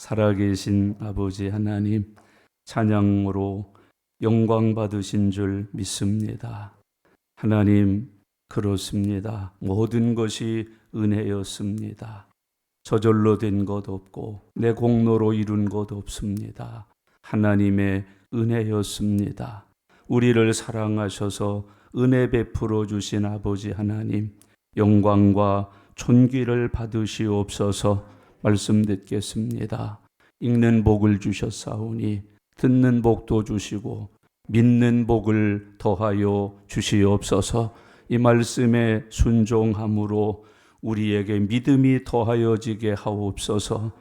살아계신 아버지 하나님, 찬양으로 영광 받으신 줄 믿습니다. 하나님, 그렇습니다. 모든 것이 은혜였습니다. 저절로 된 것 없고 내 공로로 이룬 것 없습니다. 하나님의 은혜였습니다. 우리를 사랑하셔서 은혜 베풀어 주신 아버지 하나님, 영광과 존귀를 받으시옵소서. 말씀 듣겠습니다. 읽는 복을 주셨사오니 듣는 복도 주시고 믿는 복을 더하여 주시옵소서. 이 말씀에 순종함으로 우리에게 믿음이 더하여지게 하옵소서.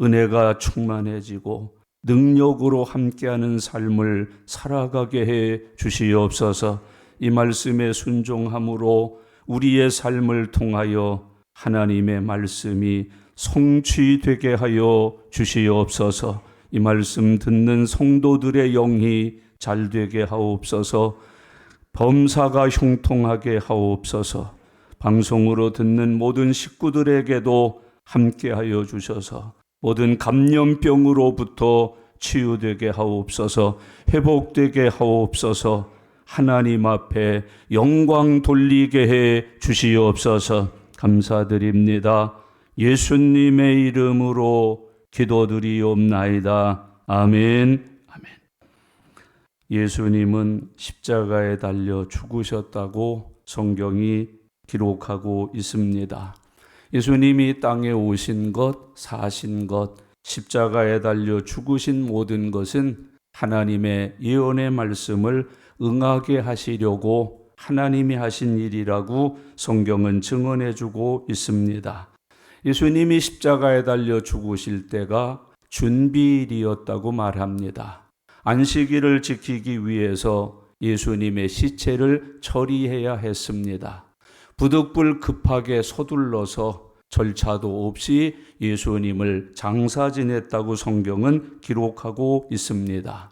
은혜가 충만해지고 능력으로 함께하는 삶을 살아가게 해 주시옵소서. 이 말씀에 순종함으로 우리의 삶을 통하여 하나님의 말씀이 성취되게 하여 주시옵소서. 이 말씀 듣는 성도들의 영이 잘 되게 하옵소서. 범사가 형통하게 하옵소서. 방송으로 듣는 모든 식구들에게도 함께하여 주셔서 모든 감염병으로부터 치유되게 하옵소서. 회복되게 하옵소서. 하나님 앞에 영광 돌리게 해 주시옵소서. 감사드립니다. 예수님의 이름으로 기도드리옵나이다. 아멘. 아멘. 예수님은 십자가에 달려 죽으셨다고 성경이 기록하고 있습니다. 예수님이 땅에 오신 것, 사신 것, 십자가에 달려 죽으신 모든 것은 하나님의 예언의 말씀을 응하게 하시려고 하나님이 하신 일이라고 성경은 증언해주고 있습니다. 예수님이 십자가에 달려 죽으실 때가 준비일이었다고 말합니다. 안식일을 지키기 위해서 예수님의 시체를 처리해야 했습니다. 부득불 급하게 서둘러서 절차도 없이 예수님을 장사 지냈다고 성경은 기록하고 있습니다.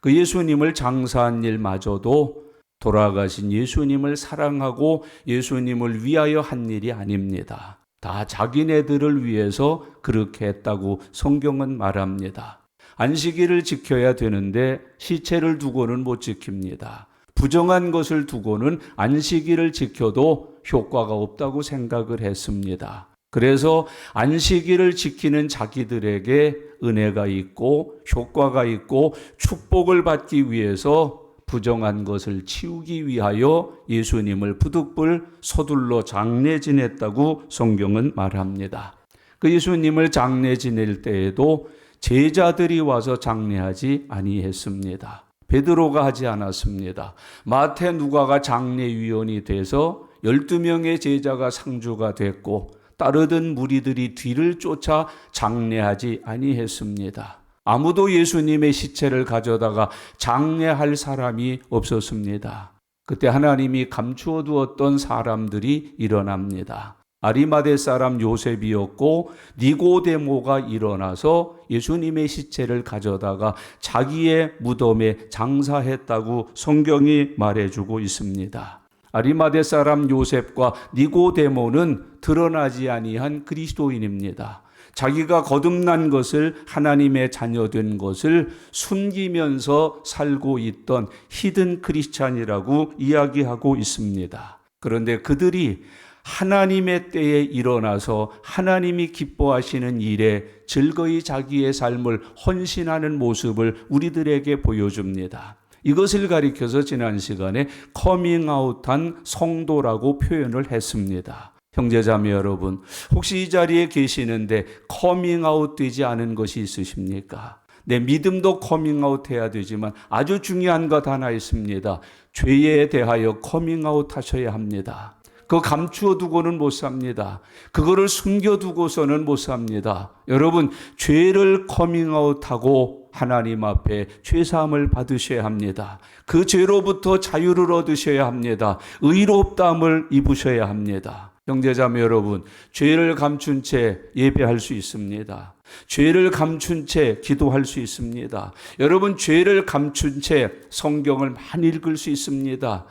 그 예수님을 장사한 일마저도 돌아가신 예수님을 사랑하고 예수님을 위하여 한 일이 아닙니다. 다 자기네들을 위해서 그렇게 했다고 성경은 말합니다. 안식일을 지켜야 되는데 시체를 두고는 못 지킵니다. 부정한 것을 두고는 안식일을 지켜도 효과가 없다고 생각을 했습니다. 그래서 안식일을 지키는 자기들에게 은혜가 있고 효과가 있고 축복을 받기 위해서 부정한 것을 치우기 위하여 예수님을 부득불 서둘러 장례 지냈다고 성경은 말합니다. 그 예수님을 장례 지낼 때에도 제자들이 와서 장례하지 아니했습니다. 베드로가 하지 않았습니다. 마태, 누가가 장례위원이 돼서 12명의 제자가 상주가 됐고 따르던 무리들이 뒤를 쫓아 장례하지 아니했습니다. 아무도 예수님의 시체를 가져다가 장례할 사람이 없었습니다. 그때 하나님이 감추어 두었던 사람들이 일어납니다. 아리마대 사람 요셉이었고 니고데모가 일어나서 예수님의 시체를 가져다가 자기의 무덤에 장사했다고 성경이 말해주고 있습니다. 아리마대 사람 요셉과 니고데모는 드러나지 아니한 그리스도인입니다. 자기가 거듭난 것을, 하나님의 자녀된 것을 숨기면서 살고 있던 히든 크리스찬이라고 이야기하고 있습니다. 그런데 그들이 하나님의 때에 일어나서 하나님이 기뻐하시는 일에 즐거이 자기의 삶을 헌신하는 모습을 우리들에게 보여줍니다. 이것을 가리켜서 지난 시간에 커밍아웃한 성도라고 표현을 했습니다. 형제자매 여러분, 혹시 이 자리에 계시는데 커밍아웃 되지 않은 것이 있으십니까? 내 믿음도 커밍아웃 해야 되지만 아주 중요한 것 하나 있습니다. 죄에 대하여 커밍아웃 하셔야 합니다. 그거 감추어 두고는 못 삽니다. 그거를 숨겨두고서는 못 삽니다. 여러분, 죄를 커밍아웃하고 하나님 앞에 죄사함을 받으셔야 합니다. 그 죄로부터 자유를 얻으셔야 합니다. 의롭다함을 입으셔야 합니다. 형제자매 여러분, 죄를 감춘 채 예배할 수 있습니다. 죄를 감춘 채 기도할 수 있습니다. 여러분, 죄를 감춘 채 성경을 많이 읽을 수 있습니다.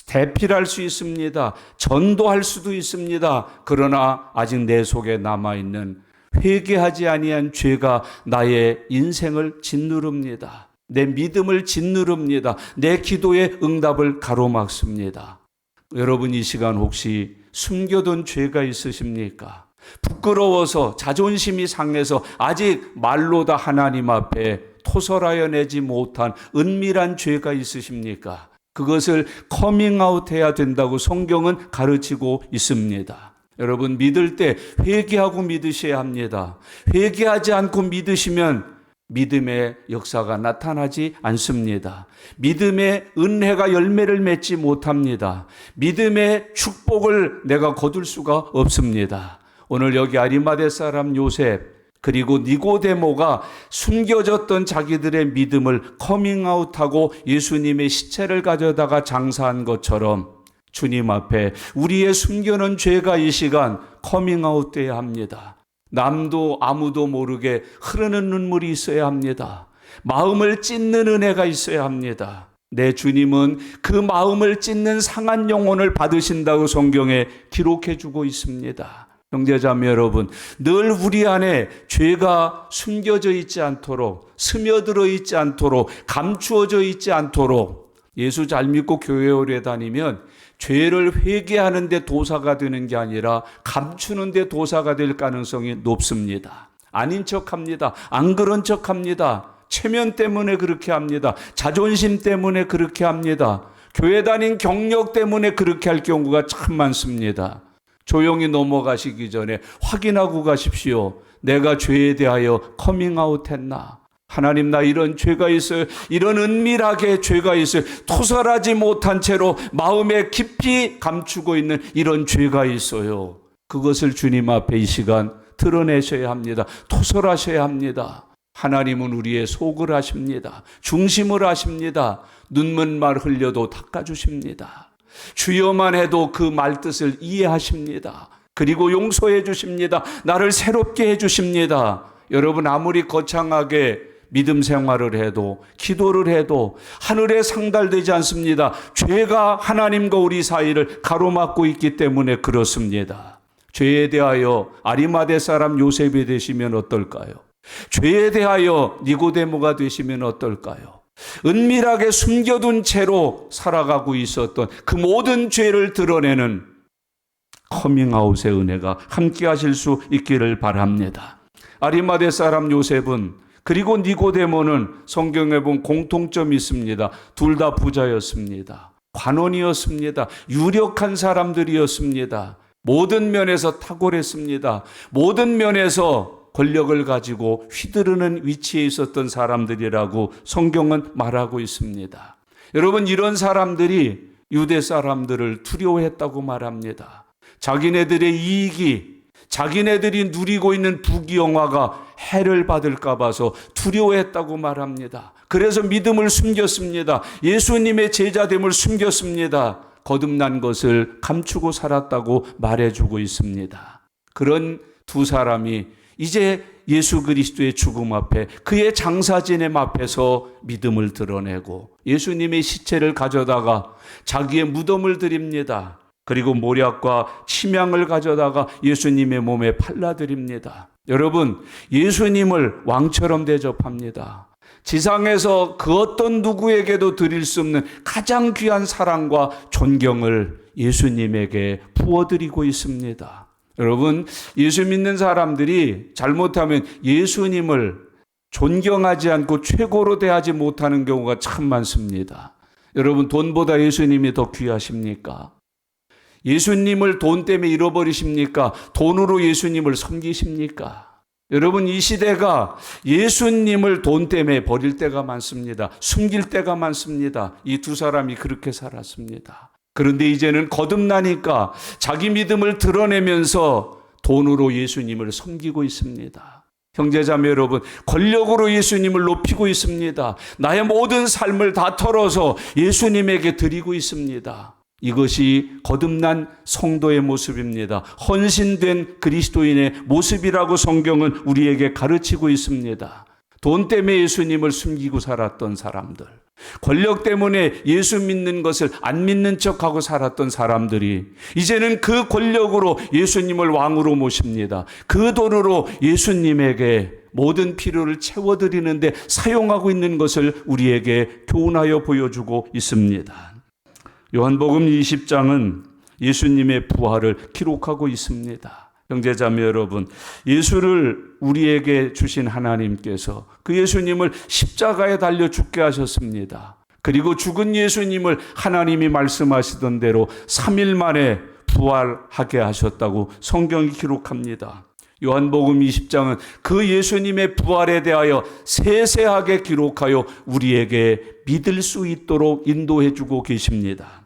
대필할 수 있습니다. 전도할 수도 있습니다. 그러나 아직 내 속에 남아있는 회개하지 아니한 죄가 나의 인생을 짓누릅니다. 내 믿음을 짓누릅니다. 내 기도의 응답을 가로막습니다. 여러분, 이 시간 혹시 숨겨둔 죄가 있으십니까? 부끄러워서 자존심이 상해서 아직 말로 다 하나님 앞에 토설하여 내지 못한 은밀한 죄가 있으십니까? 그것을 커밍아웃 해야 된다고 성경은 가르치고 있습니다. 여러분, 믿을 때 회개하고 믿으셔야 합니다. 회개하지 않고 믿으시면 믿음의 역사가 나타나지 않습니다. 믿음의 은혜가 열매를 맺지 못합니다. 믿음의 축복을 내가 거둘 수가 없습니다. 오늘 여기 아리마대 사람 요셉 그리고 니고데모가 숨겨졌던 자기들의 믿음을 커밍아웃하고 예수님의 시체를 가져다가 장사한 것처럼 주님 앞에 우리의 숨겨놓은 죄가 이 시간 커밍아웃돼야 합니다. 남도 아무도 모르게 흐르는 눈물이 있어야 합니다. 마음을 찢는 은혜가 있어야 합니다. 내 주님은 그 마음을 찢는 상한 영혼을 받으신다고 성경에 기록해 주고 있습니다. 형제자매 여러분, 늘 우리 안에 죄가 숨겨져 있지 않도록, 스며들어 있지 않도록, 감추어져 있지 않도록 예수 잘 믿고 교회 오래 다니면 죄를 회개하는 데 도사가 되는 게 아니라 감추는 데 도사가 될 가능성이 높습니다. 아닌 척합니다. 안 그런 척합니다. 체면 때문에 그렇게 합니다. 자존심 때문에 그렇게 합니다. 교회 다닌 경력 때문에 그렇게 할 경우가 참 많습니다. 조용히 넘어가시기 전에 확인하고 가십시오. 내가 죄에 대하여 커밍아웃 했나? 하나님, 나 이런 죄가 있어요. 이런 은밀하게 죄가 있어요. 토설하지 못한 채로 마음에 깊이 감추고 있는 이런 죄가 있어요. 그것을 주님 앞에 이 시간 드러내셔야 합니다. 토설하셔야 합니다. 하나님은 우리의 속을 아십니다. 중심을 아십니다. 눈물만 흘려도 닦아주십니다. 주여만 해도 그 말뜻을 이해하십니다. 그리고 용서해 주십니다. 나를 새롭게 해 주십니다. 여러분, 아무리 거창하게 믿음 생활을 해도 기도를 해도 하늘에 상달되지 않습니다. 죄가 하나님과 우리 사이를 가로막고 있기 때문에 그렇습니다. 죄에 대하여 아리마대 사람 요셉이 되시면 어떨까요? 죄에 대하여 니고데모가 되시면 어떨까요? 은밀하게 숨겨둔 채로 살아가고 있었던 그 모든 죄를 드러내는 커밍아웃의 은혜가 함께 하실 수 있기를 바랍니다. 아리마대 사람 요셉은 그리고 니고데모는 성경에 보면 공통점이 있습니다. 둘 다 부자였습니다. 관원이었습니다. 유력한 사람들이었습니다. 모든 면에서 탁월했습니다. 모든 면에서 권력을 가지고 휘두르는 위치에 있었던 사람들이라고 성경은 말하고 있습니다. 여러분, 이런 사람들이 유대 사람들을 두려워했다고 말합니다. 자기네들의 이익이, 자기네들이 누리고 있는 부귀영화가 해를 받을까 봐서 두려워했다고 말합니다. 그래서 믿음을 숨겼습니다. 예수님의 제자됨을 숨겼습니다. 거듭난 것을 감추고 살았다고 말해주고 있습니다. 그런 두 사람이 이제 예수 그리스도의 죽음 앞에 그의 장사지냄 앞에서 믿음을 드러내고 예수님의 시체를 가져다가 자기의 무덤을 드립니다. 그리고 모략과 침향을 가져다가 예수님의 몸에 발라드립니다. 여러분, 예수님을 왕처럼 대접합니다. 지상에서 그 어떤 누구에게도 드릴 수 없는 가장 귀한 사랑과 존경을 예수님에게 부어드리고 있습니다. 여러분, 예수 믿는 사람들이 잘못하면 예수님을 존경하지 않고 최고로 대하지 못하는 경우가 참 많습니다. 여러분, 돈보다 예수님이 더 귀하십니까? 예수님을 돈 때문에 잃어버리십니까? 돈으로 예수님을 섬기십니까? 여러분, 이 시대가 예수님을 돈 때문에 버릴 때가 많습니다. 숨길 때가 많습니다. 이 두 사람이 그렇게 살았습니다. 그런데 이제는 거듭나니까 자기 믿음을 드러내면서 돈으로 예수님을 섬기고 있습니다. 형제자매 여러분, 권력으로 예수님을 높이고 있습니다. 나의 모든 삶을 다 털어서 예수님에게 드리고 있습니다. 이것이 거듭난 성도의 모습입니다. 헌신된 그리스도인의 모습이라고 성경은 우리에게 가르치고 있습니다. 돈 때문에 예수님을 숨기고 살았던 사람들, 권력 때문에 예수 믿는 것을 안 믿는 척하고 살았던 사람들이 이제는 그 권력으로 예수님을 왕으로 모십니다. 그 돈으로 예수님에게 모든 필요를 채워드리는데 사용하고 있는 것을 우리에게 교훈하여 보여주고 있습니다. 요한복음 20장은 예수님의 부활을 기록하고 있습니다. 형제자매 여러분, 예수를 우리에게 주신 하나님께서 그 예수님을 십자가에 달려 죽게 하셨습니다. 그리고 죽은 예수님을 하나님이 말씀하시던 대로 3일 만에 부활하게 하셨다고 성경이 기록합니다. 요한복음 20장은 그 예수님의 부활에 대하여 세세하게 기록하여 우리에게 믿을 수 있도록 인도해 주고 계십니다.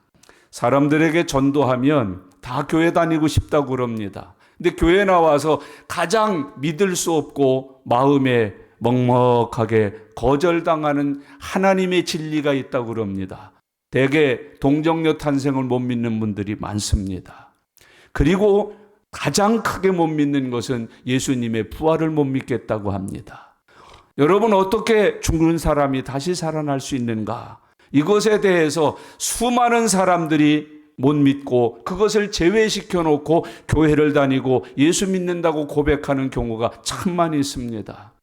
사람들에게 전도하면 다 교회 다니고 싶다고 그럽니다. 근데 교회 나와서 가장 믿을 수 없고 마음에 먹먹하게 거절당하는 하나님의 진리가 있다고 그럽니다. 대개 동정녀 탄생을 못 믿는 분들이 많습니다. 그리고 가장 크게 못 믿는 것은 예수님의 부활을 못 믿겠다고 합니다. 여러분, 어떻게 죽는 사람이 다시 살아날 수 있는가? 이것에 대해서 수많은 사람들이 못 믿고 그것을 제외시켜 놓고 교회를 다니고 예수 믿는다고 고백하는 경우가 참 많이 있습니다.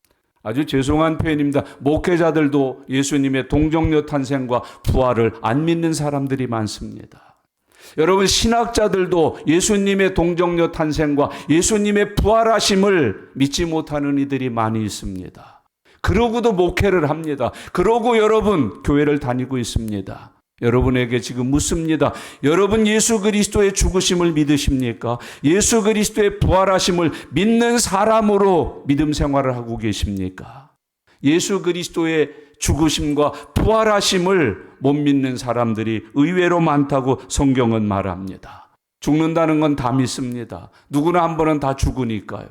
아주 죄송한 표현입니다. 목회자들도 예수님의 동정녀 탄생과 부활을 안 믿는 사람들이 많습니다. 여러분, 신학자들도 예수님의 동정녀 탄생과 예수님의 부활하심을 믿지 못하는 이들이 많이 있습니다. 그러고도 목회를 합니다. 그러고 여러분 교회를 다니고 있습니다. 여러분에게 지금 묻습니다. 여러분 예수 그리스도의 죽으심을 믿으십니까? 예수 그리스도의 부활하심을 믿는 사람으로 믿음 생활을 하고 계십니까? 예수 그리스도의 죽으심과 부활하심을 못 믿는 사람들이 의외로 많다고 성경은 말합니다. 죽는다는 건 다 믿습니다. 누구나 한 번은 다 죽으니까요.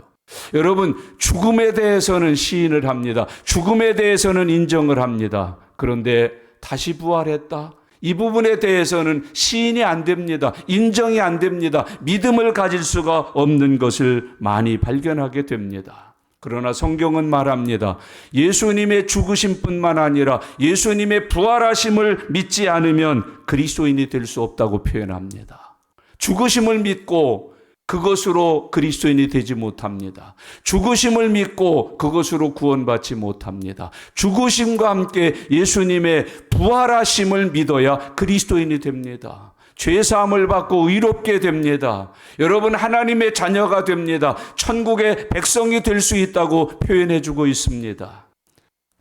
여러분, 죽음에 대해서는 시인을 합니다. 죽음에 대해서는 인정을 합니다. 그런데 다시 부활했다? 이 부분에 대해서는 시인이 안 됩니다. 인정이 안 됩니다. 믿음을 가질 수가 없는 것을 많이 발견하게 됩니다. 그러나 성경은 말합니다. 예수님의 죽으심뿐만 아니라 예수님의 부활하심을 믿지 않으면 그리스도인이 될 수 없다고 표현합니다. 죽으심을 믿고 그것으로 그리스도인이 되지 못합니다. 죽으심을 믿고 그것으로 구원받지 못합니다. 죽으심과 함께 예수님의 부활하심을 믿어야 그리스도인이 됩니다. 죄사함을 받고 의롭게 됩니다. 여러분, 하나님의 자녀가 됩니다. 천국의 백성이 될 수 있다고 표현해주고 있습니다.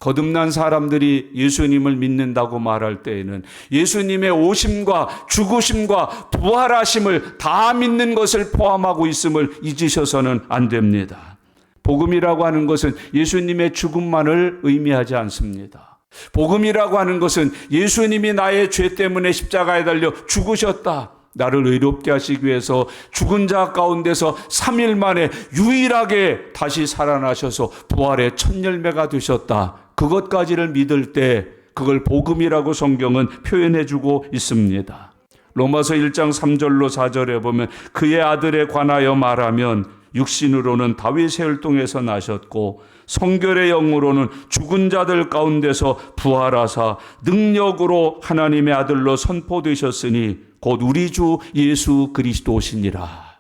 거듭난 사람들이 예수님을 믿는다고 말할 때에는 예수님의 오심과 죽으심과 부활하심을 다 믿는 것을 포함하고 있음을 잊으셔서는 안 됩니다. 복음이라고 하는 것은 예수님의 죽음만을 의미하지 않습니다. 복음이라고 하는 것은 예수님이 나의 죄 때문에 십자가에 달려 죽으셨다. 나를 의롭게 하시기 위해서 죽은 자 가운데서 3일 만에 유일하게 다시 살아나셔서 부활의 첫 열매가 되셨다. 그것까지를 믿을 때 그걸 복음이라고 성경은 표현해주고 있습니다. 로마서 1장 3절로 4절에 보면 그의 아들에 관하여 말하면 육신으로는 다윗의 혈통에서 나셨고 성결의 영으로는 죽은 자들 가운데서 부활하사 능력으로 하나님의 아들로 선포되셨으니 곧 우리 주 예수 그리스도시니라.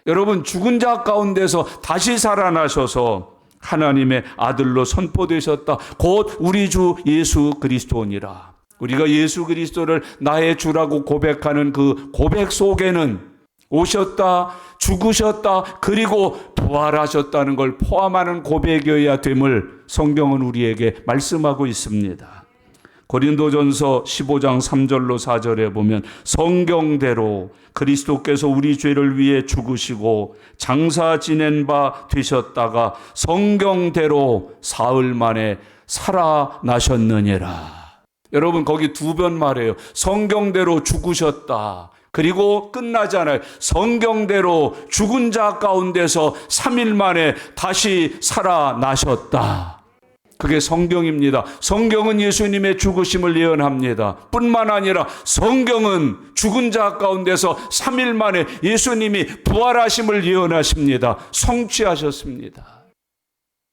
여러분, 죽은 자 가운데서 다시 살아나셔서 하나님의 아들로 선포되셨다. 곧 우리 주 예수 그리스도니라. 우리가 예수 그리스도를 나의 주라고 고백하는 그 고백 속에는 오셨다, 죽으셨다, 그리고 부활하셨다는 걸 포함하는 고백이어야 됨을 성경은 우리에게 말씀하고 있습니다. 고린도전서 15장 3절로 4절에 보면 성경대로 그리스도께서 우리 죄를 위해 죽으시고 장사 지낸 바 되셨다가 성경대로 사흘 만에 살아나셨느니라. 여러분, 거기 두 번 말해요. 성경대로 죽으셨다. 그리고 끝나잖아요. 성경대로 죽은 자 가운데서 3일 만에 다시 살아나셨다. 그게 성경입니다. 성경은 예수님의 죽으심을 예언합니다. 뿐만 아니라 성경은 죽은 자 가운데서 3일 만에 예수님이 부활하심을 예언하십니다. 성취하셨습니다.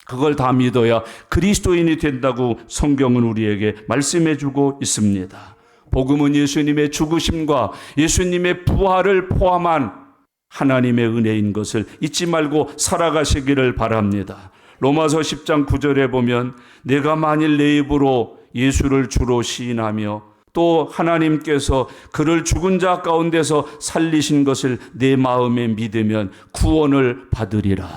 그걸 다 믿어야 그리스도인이 된다고 성경은 우리에게 말씀해 주고 있습니다. 복음은 예수님의 죽으심과 예수님의 부활을 포함한 하나님의 은혜인 것을 잊지 말고 살아가시기를 바랍니다. 로마서 10장 9절에 보면 내가 만일 내 입으로 예수를 주로 시인하며 또 하나님께서 그를 죽은 자 가운데서 살리신 것을 내 마음에 믿으면 구원을 받으리라.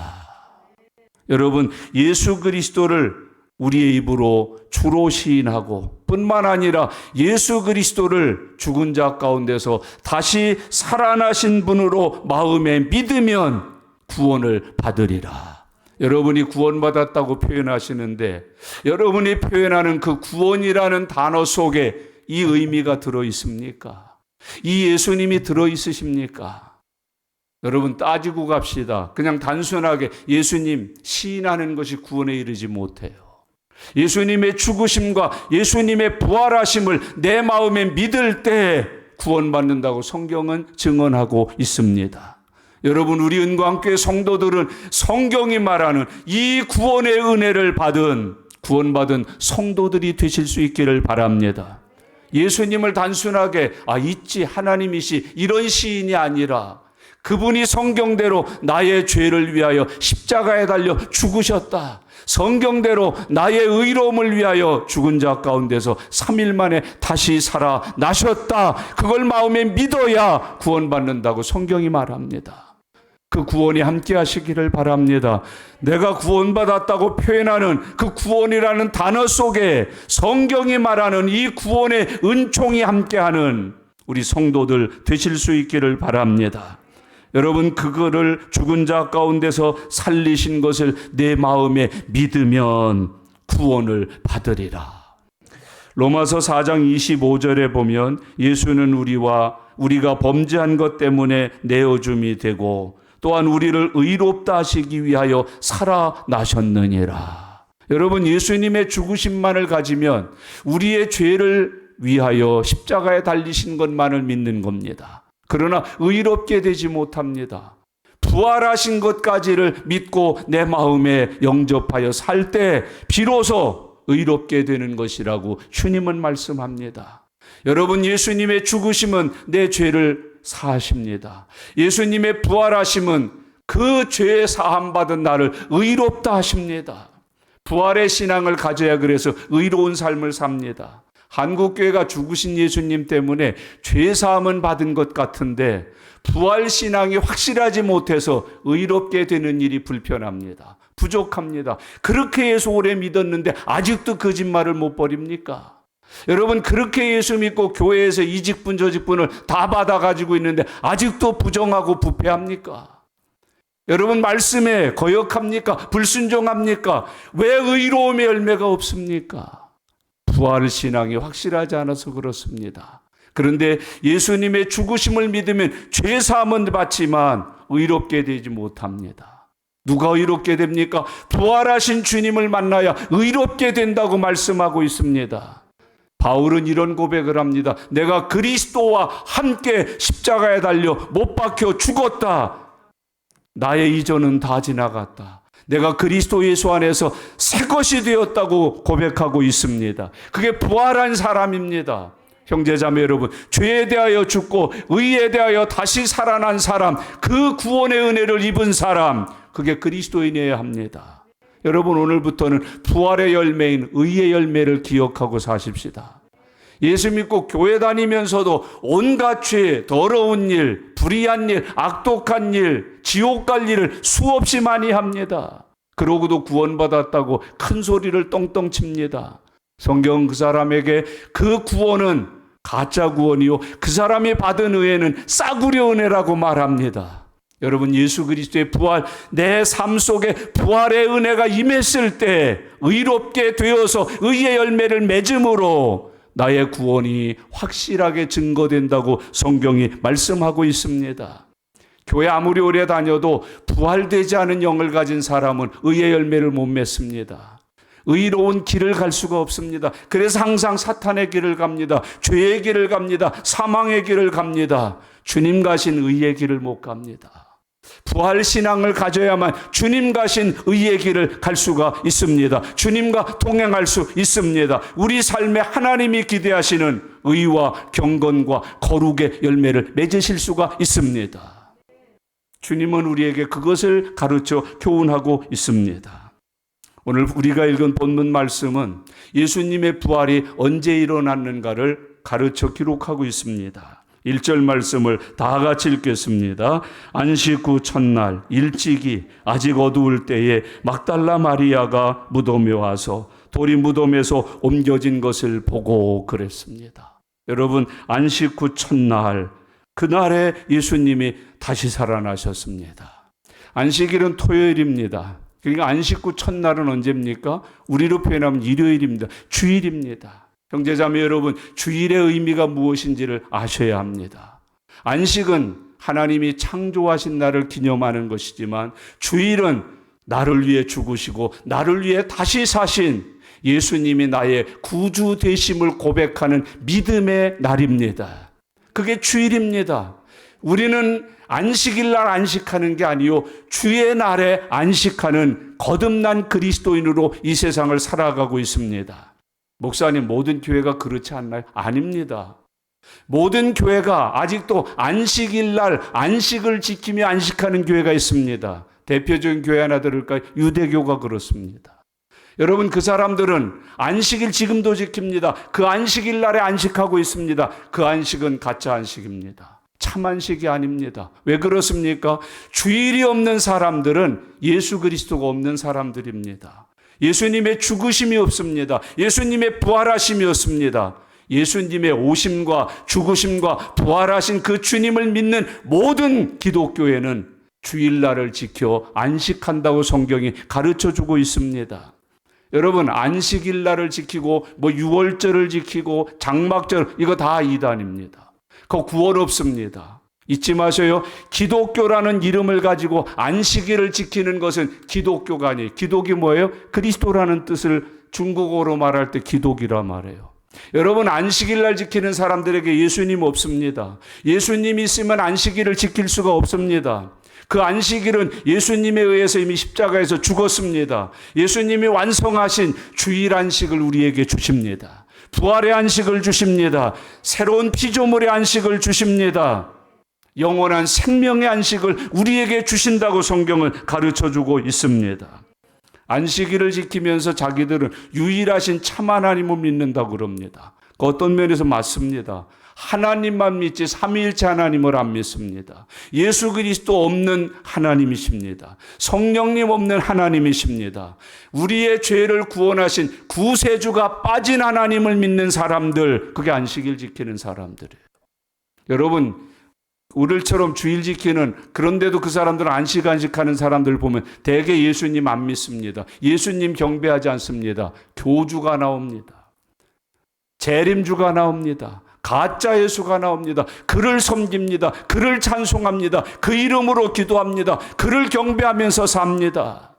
여러분, 예수 그리스도를 우리의 입으로 주로 시인하고 뿐만 아니라 예수 그리스도를 죽은 자 가운데서 다시 살아나신 분으로 마음에 믿으면 구원을 받으리라. 여러분이 구원받았다고 표현하시는데 여러분이 표현하는 그 구원이라는 단어 속에 이 의미가 들어 있습니까? 이 예수님이 들어 있으십니까? 여러분 따지고 갑시다. 그냥 단순하게 예수님 시인하는 것이 구원에 이르지 못해요. 예수님의 죽으심과 예수님의 부활하심을 내 마음에 믿을 때 구원받는다고 성경은 증언하고 있습니다. 여러분, 우리 은광교회 성도들은 성경이 말하는 이 구원의 은혜를 구원받은 성도들이 되실 수 있기를 바랍니다. 예수님을 단순하게 있지 하나님이시 이런 시인이 아니라 그분이 성경대로 나의 죄를 위하여 십자가에 달려 죽으셨다. 성경대로 나의 의로움을 위하여 죽은 자 가운데서 3일 만에 다시 살아나셨다. 그걸 마음에 믿어야 구원받는다고 성경이 말합니다. 그 구원이 함께 하시기를 바랍니다. 내가 구원받았다고 표현하는 그 구원이라는 단어 속에 성경이 말하는 이 구원의 은총이 함께하는 우리 성도들 되실 수 있기를 바랍니다. 여러분, 그거를 죽은 자 가운데서 살리신 것을 내 마음에 믿으면 구원을 받으리라. 로마서 4장 25절에 보면 예수는 우리가 범죄한 것 때문에 내어줌이 되고 또한 우리를 의롭다 하시기 위하여 살아나셨느니라. 여러분, 예수님의 죽으심만을 가지면 우리의 죄를 위하여 십자가에 달리신 것만을 믿는 겁니다. 그러나 의롭게 되지 못합니다. 부활하신 것까지를 믿고 내 마음에 영접하여 살 때 비로소 의롭게 되는 것이라고 주님은 말씀합니다. 여러분, 예수님의 죽으심은 내 죄를 사하십니다. 예수님의 부활하심은 그 죄 사함 받은 나를 의롭다 하십니다. 부활의 신앙을 가져야 그래서 의로운 삶을 삽니다. 한국교회가 죽으신 예수님 때문에 죄 사함은 받은 것 같은데 부활 신앙이 확실하지 못해서 의롭게 되는 일이 불편합니다. 부족합니다. 그렇게 예수 오래 믿었는데 아직도 거짓말을 못 버립니까? 여러분, 그렇게 예수 믿고 교회에서 이 직분 저 직분을 다 받아가지고 있는데 아직도 부정하고 부패합니까? 여러분, 말씀에 거역합니까? 불순종합니까? 왜 의로움의 열매가 없습니까? 부활 신앙이 확실하지 않아서 그렇습니다. 그런데 예수님의 죽으심을 믿으면 죄 사함은 받지만 의롭게 되지 못합니다. 누가 의롭게 됩니까? 부활하신 주님을 만나야 의롭게 된다고 말씀하고 있습니다. 바울은 이런 고백을 합니다. 내가 그리스도와 함께 십자가에 달려 못 박혀 죽었다. 나의 이전은 다 지나갔다. 내가 그리스도 예수 안에서 새 것이 되었다고 고백하고 있습니다. 그게 부활한 사람입니다. 형제자매 여러분, 죄에 대하여 죽고 의에 대하여 다시 살아난 사람, 그 구원의 은혜를 입은 사람, 그게 그리스도인이어야 합니다. 여러분, 오늘부터는 부활의 열매인 의의 열매를 기억하고 사십시다. 예수 믿고 교회 다니면서도 온갖 죄, 더러운 일, 불의한 일, 악독한 일, 지옥 갈 일을 수없이 많이 합니다. 그러고도 구원받았다고 큰 소리를 똥똥 칩니다. 성경은 그 사람에게 그 구원은 가짜 구원이요, 그 사람이 받은 은혜는 싸구려 은혜라고 말합니다. 여러분, 예수 그리스도의 부활, 내 삶 속에 부활의 은혜가 임했을 때 의롭게 되어서 의의 열매를 맺음으로 나의 구원이 확실하게 증거된다고 성경이 말씀하고 있습니다. 교회 아무리 오래 다녀도 부활되지 않은 영을 가진 사람은 의의 열매를 못 맺습니다. 의로운 길을 갈 수가 없습니다. 그래서 항상 사탄의 길을 갑니다. 죄의 길을 갑니다. 사망의 길을 갑니다. 주님 가신 의의 길을 못 갑니다. 부활 신앙을 가져야만 주님 가신 의의 길을 갈 수가 있습니다. 주님과 동행할 수 있습니다. 우리 삶에 하나님이 기대하시는 의와 경건과 거룩의 열매를 맺으실 수가 있습니다. 주님은 우리에게 그것을 가르쳐 교훈하고 있습니다. 오늘 우리가 읽은 본문 말씀은 예수님의 부활이 언제 일어났는가를 가르쳐 기록하고 있습니다. 1절 말씀을 다 같이 읽겠습니다. 안식 후 첫날 일찍이 아직 어두울 때에 막달라 마리아가 무덤에 와서 돌이 무덤에서 옮겨진 것을 보고 그랬습니다. 여러분, 안식 후 첫날, 그날에 예수님이 다시 살아나셨습니다. 안식일은 토요일입니다. 그러니까 안식 후 첫날은 언제입니까? 우리로 표현하면 일요일입니다. 주일입니다. 형제자매 여러분, 주일의 의미가 무엇인지를 아셔야 합니다. 안식은 하나님이 창조하신 날을 기념하는 것이지만 주일은 나를 위해 죽으시고 나를 위해 다시 사신 예수님이 나의 구주 되심을 고백하는 믿음의 날입니다. 그게 주일입니다. 우리는 안식일 날 안식하는 게 아니요, 주의 날에 안식하는 거듭난 그리스도인으로 이 세상을 살아가고 있습니다. 목사님, 모든 교회가 그렇지 않나요? 아닙니다. 모든 교회가 아직도 안식일 날 안식을 지키며 안식하는 교회가 있습니다. 대표적인 교회 하나 들을까요? 유대교가 그렇습니다. 여러분, 그 사람들은 안식일 지금도 지킵니다. 그 안식일 날에 안식하고 있습니다. 그 안식은 가짜 안식입니다. 참 안식이 아닙니다. 왜 그렇습니까? 주일이 없는 사람들은 예수 그리스도가 없는 사람들입니다. 예수님의 죽으심이 없습니다. 예수님의 부활하심이 없습니다. 예수님의 오심과 죽으심과 부활하신 그 주님을 믿는 모든 기독교회는 주일날을 지켜 안식한다고 성경이 가르쳐주고 있습니다. 여러분, 안식일날을 지키고 유월절을 지키고 장막절, 이거 다 이단입니다. 그거 구원 없습니다. 잊지 마세요. 기독교라는 이름을 가지고 안식일을 지키는 것은 기독교가 아니에요. 기독이 뭐예요? 그리스도라는 뜻을 중국어로 말할 때 기독이라 말해요. 여러분, 안식일날 지키는 사람들에게 예수님 없습니다. 예수님이 있으면 안식일을 지킬 수가 없습니다. 그 안식일은 예수님에 의해서 이미 십자가에서 죽었습니다. 예수님이 완성하신 주일 안식을 우리에게 주십니다. 부활의 안식을 주십니다. 새로운 피조물의 안식을 주십니다. 영원한 생명의 안식을 우리에게 주신다고 성경을 가르쳐주고 있습니다. 안식일을 지키면서 자기들은 유일하신 참 하나님을 믿는다고 그럽니다. 그 어떤 면에서 맞습니다. 하나님만 믿지 삼위일체 하나님을 안 믿습니다. 예수 그리스도 없는 하나님이십니다. 성령님 없는 하나님이십니다. 우리의 죄를 구원하신 구세주가 빠진 하나님을 믿는 사람들, 그게 안식일 지키는 사람들이에요. 여러분, 우리처럼 주일 지키는, 그런데도 그 사람들은 안식하는 사람들 보면 대개 예수님 안 믿습니다. 예수님 경배하지 않습니다. 교주가 나옵니다. 재림주가 나옵니다. 가짜 예수가 나옵니다. 그를 섬깁니다. 그를 찬송합니다. 그 이름으로 기도합니다. 그를 경배하면서 삽니다.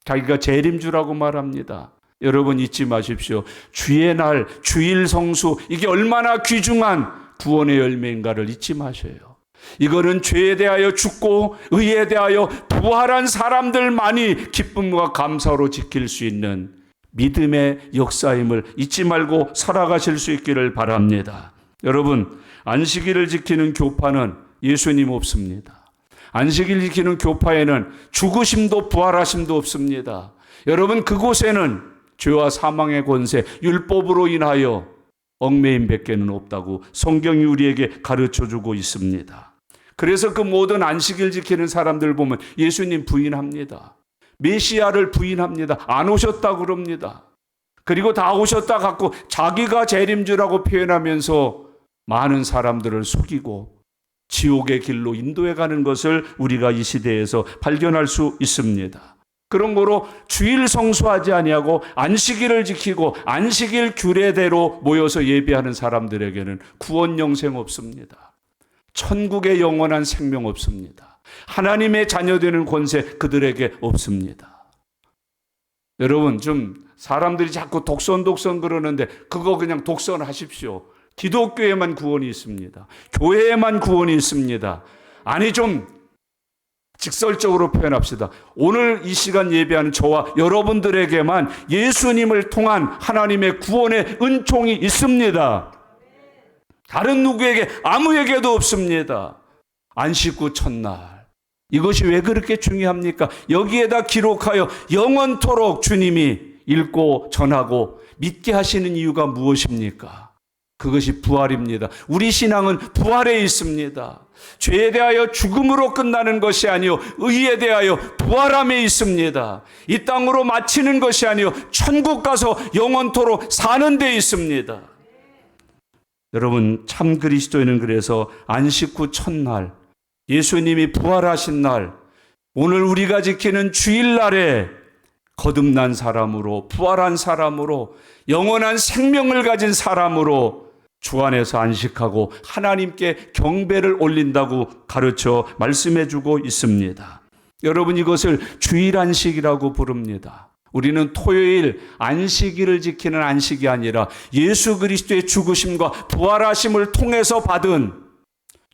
자기가 재림주라고 말합니다. 여러분, 잊지 마십시오. 주의 날, 주일 성수, 이게 얼마나 귀중한 구원의 열매인가를 잊지 마셔요. 이거는 죄에 대하여 죽고 의에 대하여 부활한 사람들만이 기쁨과 감사로 지킬 수 있는 믿음의 역사임을 잊지 말고 살아가실 수 있기를 바랍니다. 여러분, 안식일을 지키는 교파는 예수님 없습니다. 안식일 지키는 교파에는 죽으심도 부활하심도 없습니다. 여러분, 그곳에는 죄와 사망의 권세, 율법으로 인하여 얽매인 밖에는 없다고 성경이 우리에게 가르쳐주고 있습니다. 그래서 그 모든 안식일 지키는 사람들 보면 예수님 부인합니다. 메시아를 부인합니다. 안 오셨다고 그럽니다. 그리고 다 오셨다 갖고 자기가 재림주라고 표현하면서 많은 사람들을 속이고 지옥의 길로 인도해 가는 것을 우리가 이 시대에서 발견할 수 있습니다. 그런 거로 주일 성수하지 아니하고 안식일을 지키고 안식일 규례대로 모여서 예배하는 사람들에게는 구원 영생 없습니다. 천국의 영원한 생명 없습니다. 하나님의 자녀되는 권세 그들에게 없습니다. 여러분, 좀 사람들이 자꾸 독선 그러는데 그거 그냥 독선하십시오. 기독교에만 구원이 있습니다. 교회에만 구원이 있습니다. 아니, 좀 직설적으로 표현합시다. 오늘 이 시간 예배하는 저와 여러분들에게만 예수님을 통한 하나님의 구원의 은총이 있습니다. 다른 누구에게 아무에게도 없습니다. 안식 후 첫날. 이것이 왜 그렇게 중요합니까? 여기에다 기록하여 영원토록 주님이 읽고 전하고 믿게 하시는 이유가 무엇입니까? 그것이 부활입니다. 우리 신앙은 부활에 있습니다. 죄에 대하여 죽음으로 끝나는 것이 아니요 의에 대하여 부활함에 있습니다. 이 땅으로 마치는 것이 아니요 천국 가서 영원토록 사는 데 있습니다. 여러분, 참 그리스도인은 그래서 안식 후 첫날, 예수님이 부활하신 날, 오늘 우리가 지키는 주일날에 거듭난 사람으로, 부활한 사람으로, 영원한 생명을 가진 사람으로 주 안에서 안식하고 하나님께 경배를 올린다고 가르쳐 말씀해주고 있습니다. 여러분, 이것을 주일 안식이라고 부릅니다. 우리는 토요일 안식일을 지키는 안식이 아니라 예수 그리스도의 죽으심과 부활하심을 통해서 받은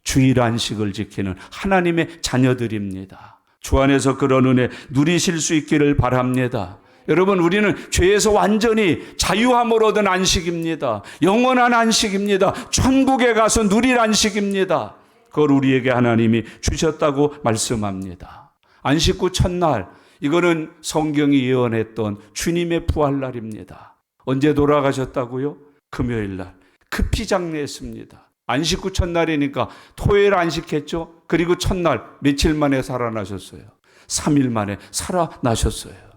주일 안식을 지키는 하나님의 자녀들입니다. 주 안에서 그런 은혜 누리실 수 있기를 바랍니다. 여러분, 우리는 죄에서 완전히 자유함을 얻은 안식입니다. 영원한 안식입니다. 천국에 가서 누릴 안식입니다. 그걸 우리에게 하나님이 주셨다고 말씀합니다. 안식 후 첫날, 이거는 성경이 예언했던 주님의 부활날입니다. 언제 돌아가셨다고요? 금요일날 급히 장례했습니다. 안식 후 첫날이니까 토요일 안식했죠. 그리고 첫날 며칠 만에 살아나셨어요. 3일 만에 살아나셨어요.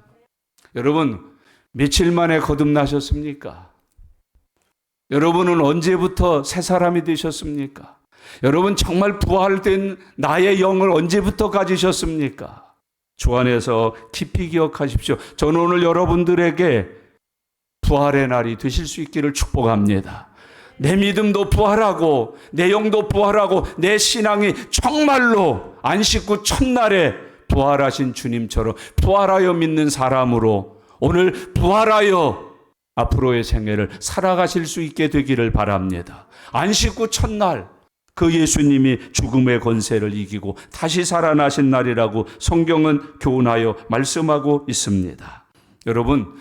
여러분, 며칠 만에 거듭나셨습니까? 여러분은 언제부터 새 사람이 되셨습니까? 여러분, 정말 부활된 나의 영을 언제부터 가지셨습니까? 주 안에서 깊이 기억하십시오. 저는 오늘 여러분들에게 부활의 날이 되실 수 있기를 축복합니다. 내 믿음도 부활하고 내 영도 부활하고 내 신앙이 정말로 안식 후 첫날에 부활하신 주님처럼 부활하여 믿는 사람으로 오늘 부활하여 앞으로의 생애를 살아가실 수 있게 되기를 바랍니다. 안식 후 첫날, 그 예수님이 죽음의 권세를 이기고 다시 살아나신 날이라고 성경은 교훈하여 말씀하고 있습니다. 여러분,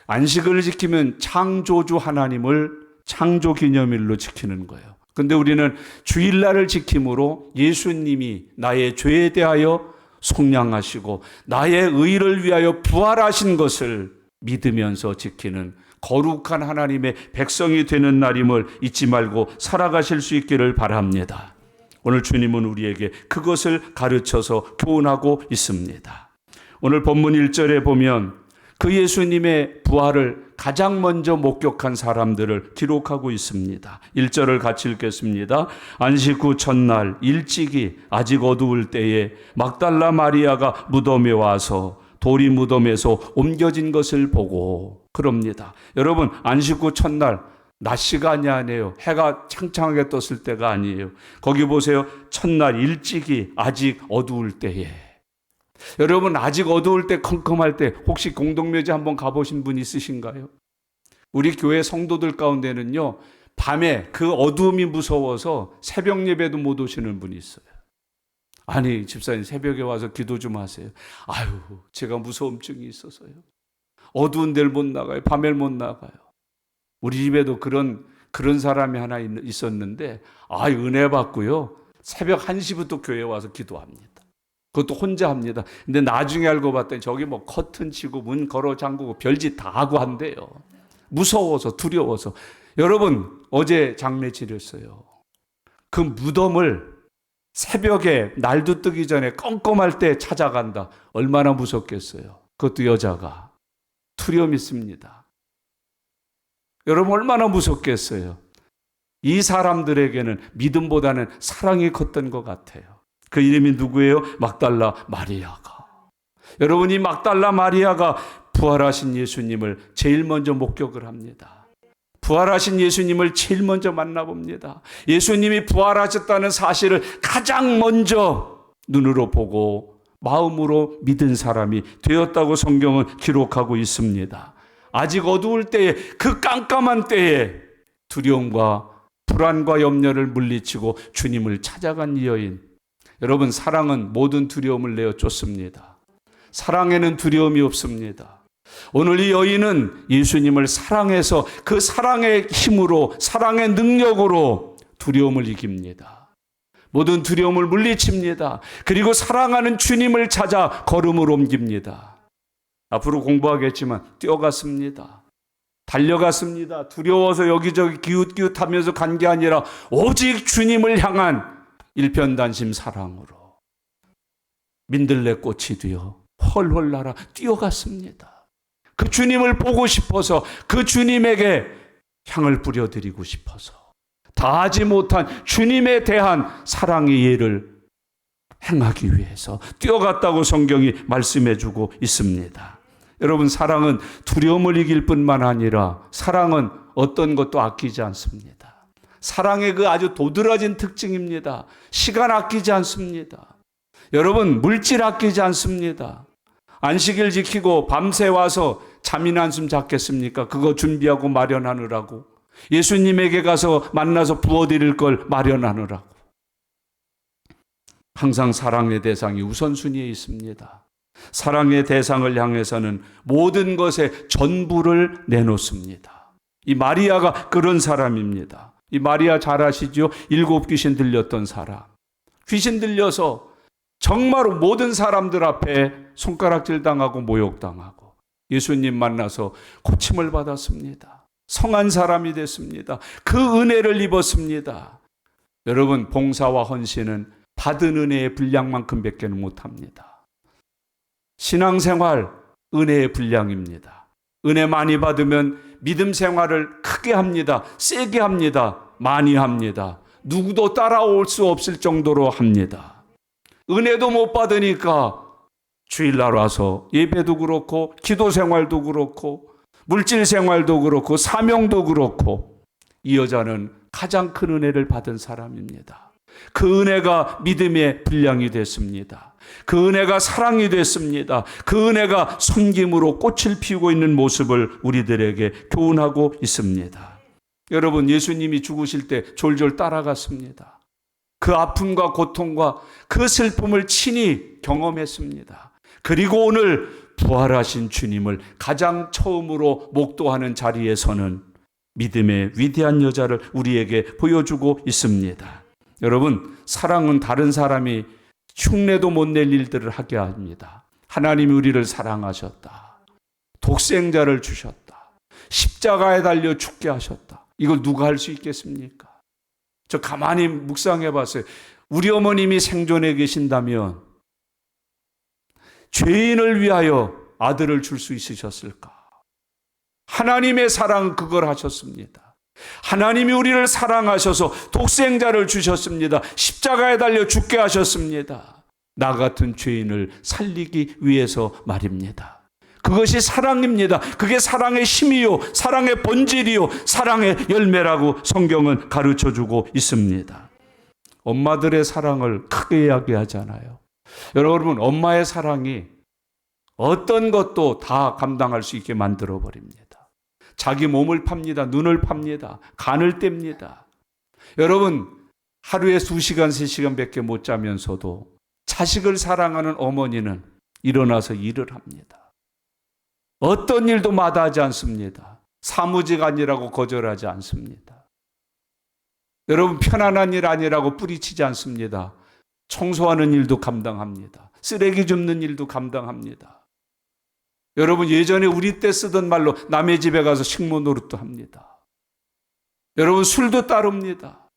안식을 지키면 창조주 하나님을 창조기념일로 지키는 거예요. 근데 우리는 주일날을 지킴으로 예수님이 나의 죄에 대하여 속량하시고 나의 의를 위하여 부활하신 것을 믿으면서 지키는 거룩한 하나님의 백성이 되는 날임을 잊지 말고 살아가실 수 있기를 바랍니다. 오늘 주님은 우리에게 그것을 가르쳐서 교훈하고 있습니다. 오늘 본문 1절에 보면 그 예수님의 부활을 가장 먼저 목격한 사람들을 기록하고 있습니다. 1절을 같이 읽겠습니다. 안식 후 첫날 일찍이 아직 어두울 때에 막달라 마리아가 무덤에 와서 돌이 무덤에서 옮겨진 것을 보고 그럽니다. 여러분, 안식 후 첫날 낮 시간이 아니에요. 해가 창창하게 떴을 때가 아니에요. 거기 보세요. 첫날 일찍이 아직 어두울 때에. 여러분, 아직 어두울 때, 컴컴할 때 혹시 공동묘지 한번 가보신 분 있으신가요? 우리 교회 성도들 가운데는요, 밤에 그 어두움이 무서워서 새벽 예배도 못 오시는 분이 있어요. 아니, 집사님 새벽에 와서 기도 좀 하세요. 아유, 제가 무서움증이 있어서요. 어두운 데를 못 나가요. 밤에 못 나가요. 우리 집에도 그런 사람이 하나 있었는데, 은혜 받고요. 새벽 1시부터 교회에 와서 기도합니다. 그것도 혼자 합니다. 근데 나중에 알고 봤더니 저기 뭐 커튼 치고 문 걸어 잠그고 별짓 다 하고 한대요. 무서워서, 두려워서. 여러분, 어제 장례 지냈어요. 그 무덤을 새벽에 날도 뜨기 전에 껌껌할 때 찾아간다. 얼마나 무섭겠어요. 그것도 여자가. 두려움 있습니다. 여러분, 얼마나 무섭겠어요. 이 사람들에게는 믿음보다는 사랑이 컸던 것 같아요. 그 이름이 누구예요? 막달라 마리아가. 여러분, 이 막달라 마리아가 부활하신 예수님을 제일 먼저 목격을 합니다. 부활하신 예수님을 제일 먼저 만나봅니다. 예수님이 부활하셨다는 사실을 가장 먼저 눈으로 보고 마음으로 믿은 사람이 되었다고 성경은 기록하고 있습니다. 아직 어두울 때에, 그 깜깜한 때에 두려움과 불안과 염려를 물리치고 주님을 찾아간 이 여인, 여러분, 사랑은 모든 두려움을 내어 쫓습니다. 사랑에는 두려움이 없습니다. 오늘 이 여인은 예수님을 사랑해서 그 사랑의 힘으로, 사랑의 능력으로 두려움을 이깁니다. 모든 두려움을 물리칩니다. 그리고 사랑하는 주님을 찾아 걸음을 옮깁니다. 앞으로 공부하겠지만 뛰어갔습니다. 달려갔습니다. 두려워서 여기저기 기웃기웃하면서 간 게 아니라 오직 주님을 향한 일편단심 사랑으로 민들레꽃이 되어 헐헐 날아 뛰어갔습니다. 그 주님을 보고 싶어서, 그 주님에게 향을 뿌려드리고 싶어서, 다하지 못한 주님에 대한 사랑의 예를 행하기 위해서 뛰어갔다고 성경이 말씀해주고 있습니다. 여러분, 사랑은 두려움을 이길 뿐만 아니라 사랑은 어떤 것도 아끼지 않습니다. 사랑의 그 아주 도드라진 특징입니다. 시간 아끼지 않습니다. 여러분, 물질 아끼지 않습니다. 안식일 지키고 밤새 와서 잠이나 한숨 잤겠습니까? 그거 준비하고 마련하느라고. 예수님에게 가서 만나서 부어드릴 걸 마련하느라고. 항상 사랑의 대상이 우선순위에 있습니다. 사랑의 대상을 향해서는 모든 것에 전부를 내놓습니다. 이 마리아가 그런 사람입니다. 이 마리아 잘 아시죠? 7 귀신 들렸던 사람. 귀신 들려서 정말로 모든 사람들 앞에 손가락질 당하고 모욕당하고 예수님 만나서 고침을 받았습니다. 성한 사람이 됐습니다. 그 은혜를 입었습니다. 여러분, 봉사와 헌신은 받은 은혜의 분량만큼 밖에는 못합니다. 신앙생활, 은혜의 분량입니다. 은혜 많이 받으면 믿음 생활을 크게 합니다. 세게 합니다. 많이 합니다. 누구도 따라올 수 없을 정도로 합니다. 은혜도 못 받으니까 주일날 와서 예배도 그렇고 기도 생활도 그렇고 물질 생활도 그렇고 사명도 그렇고, 이 여자는 가장 큰 은혜를 받은 사람입니다. 그 은혜가 믿음의 분량이 됐습니다. 그 은혜가 사랑이 됐습니다. 그 은혜가 섬김으로 꽃을 피우고 있는 모습을 우리들에게 교훈하고 있습니다. 여러분, 예수님이 죽으실 때 졸졸 따라갔습니다. 그 아픔과 고통과 그 슬픔을 친히 경험했습니다. 그리고 오늘 부활하신 주님을 가장 처음으로 목도하는 자리에서는 믿음의 위대한 여자를 우리에게 보여주고 있습니다. 여러분, 사랑은 다른 사람이 흉내도 못 낼 일들을 하게 합니다. 하나님이 우리를 사랑하셨다. 독생자를 주셨다. 십자가에 달려 죽게 하셨다. 이걸 누가 할 수 있겠습니까? 저 가만히 묵상해 봤어요. 우리 어머님이 생존해 계신다면 죄인을 위하여 아들을 줄 수 있으셨을까? 하나님의 사랑은 그걸 하셨습니다. 하나님이 우리를 사랑하셔서 독생자를 주셨습니다. 십자가에 달려 죽게 하셨습니다. 나 같은 죄인을 살리기 위해서 말입니다. 그것이 사랑입니다. 그게 사랑의 힘이요, 사랑의 본질이요, 사랑의 열매라고 성경은 가르쳐주고 있습니다. 엄마들의 사랑을 크게 이야기하잖아요. 여러분, 엄마의 사랑이 어떤 것도 다 감당할 수 있게 만들어버립니다. 자기 몸을 팝니다. 눈을 팝니다. 간을 뗍니다. 여러분, 하루에 2시간, 3시간밖에 못 자면서도 자식을 사랑하는 어머니는 일어나서 일을 합니다. 어떤 일도 마다하지 않습니다. 사무직아니라고 거절하지 않습니다. 여러분, 편안한 일 아니라고 뿌리치지 않습니다. 청소하는 일도 감당합니다. 쓰레기 줍는 일도 감당합니다. 여러분, 예전에 우리 때 쓰던 말로 남의 집에 가서 식모 노릇도 합니다. 여러분, 술도 따릅니다.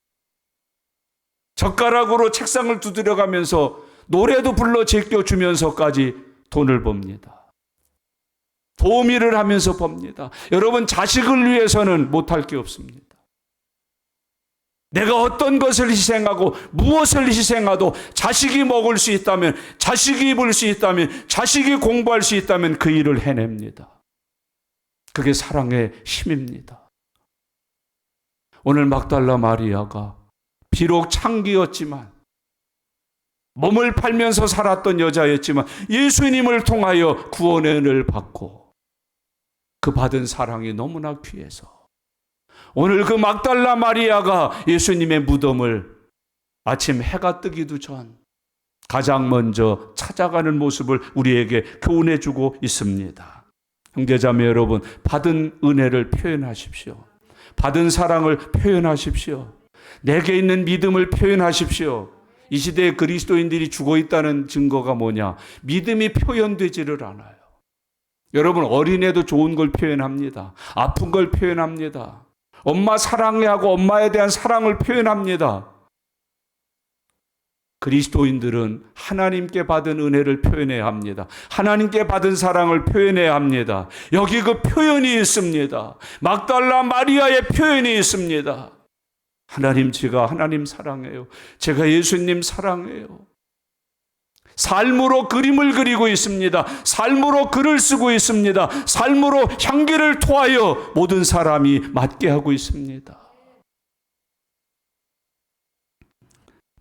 젓가락으로 책상을 두드려가면서 노래도 불러 제껴주면서까지 돈을 법니다. 도우미를 하면서 법니다. 여러분, 자식을 위해서는 못할 게 없습니다. 내가 어떤 것을 희생하고 무엇을 희생하도 자식이 먹을 수 있다면, 자식이 입을 수 있다면, 자식이 공부할 수 있다면 그 일을 해냅니다. 그게 사랑의 힘입니다. 오늘 막달라 마리아가 비록 창기였지만, 몸을 팔면서 살았던 여자였지만 예수님을 통하여 구원의 은혜를 받고 그 받은 사랑이 너무나 귀해서 오늘 그 막달라 마리아가 예수님의 무덤을 아침 해가 뜨기도 전 가장 먼저 찾아가는 모습을 우리에게 교훈해 주고 있습니다. 형제자매 여러분, 받은 은혜를 표현하십시오. 받은 사랑을 표현하십시오. 내게 있는 믿음을 표현하십시오. 이 시대에 그리스도인들이 죽어 있다는 증거가 뭐냐? 믿음이 표현되지를 않아요. 여러분, 어린애도 좋은 걸 표현합니다. 아픈 걸 표현합니다. 엄마 사랑해 하고 엄마에 대한 사랑을 표현합니다. 그리스도인들은 하나님께 받은 은혜를 표현해야 합니다. 하나님께 받은 사랑을 표현해야 합니다. 여기 그 표현이 있습니다. 막달라 마리아의 표현이 있습니다. 하나님, 제가 하나님 사랑해요. 제가 예수님 사랑해요. 삶으로 그림을 그리고 있습니다. 삶으로 글을 쓰고 있습니다. 삶으로 향기를 토하여 모든 사람이 맡게 하고 있습니다.